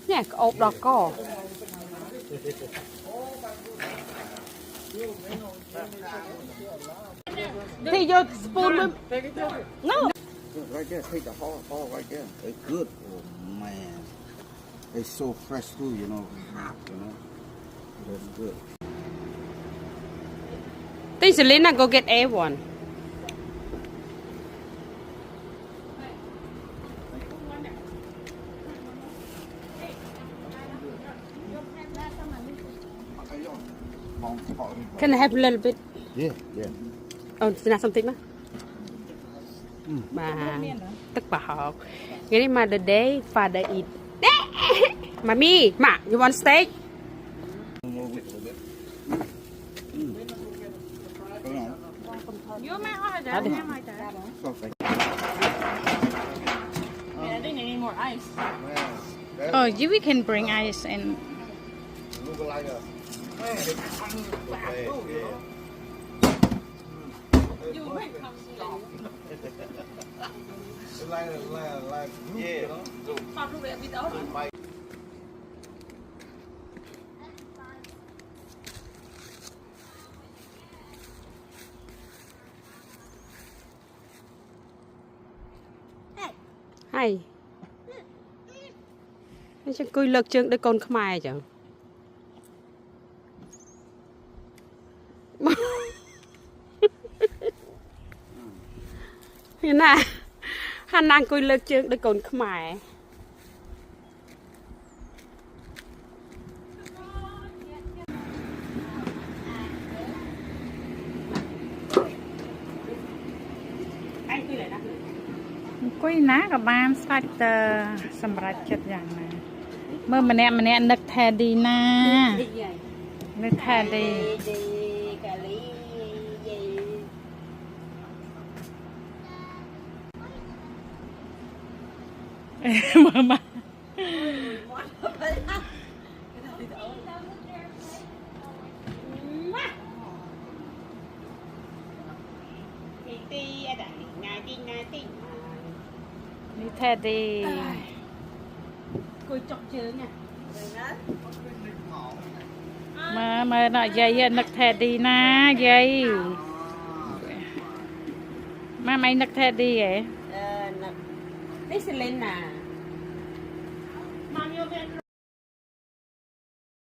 nè ốp đỏ cỏ thì vô spoon no Right there, take the whole right there. It's good. Oh man, it's so fresh too. You know, that's good. think Selena go get A1 can I have a little bit Yeah, yeah. oh Selena something đó bà tức bà học cái này mà the day father eat mommy ma you want steak You might order that. You might that. I think they need more ice. Oh, we can bring ice and. hay chứ cùi lực chương để con khmai chẳng nè hắn đang cùi lực chương để con khmai anh cùi lại nè Quay ná các bạn sạch sầm rạch chất dạng này mơ mình nè nực thè đi na nực thè đi mama đi thè đi cùi chọc chữ nha mà nọ dây nực thè đi na dây mà mày nực thè đi vậy This is Selena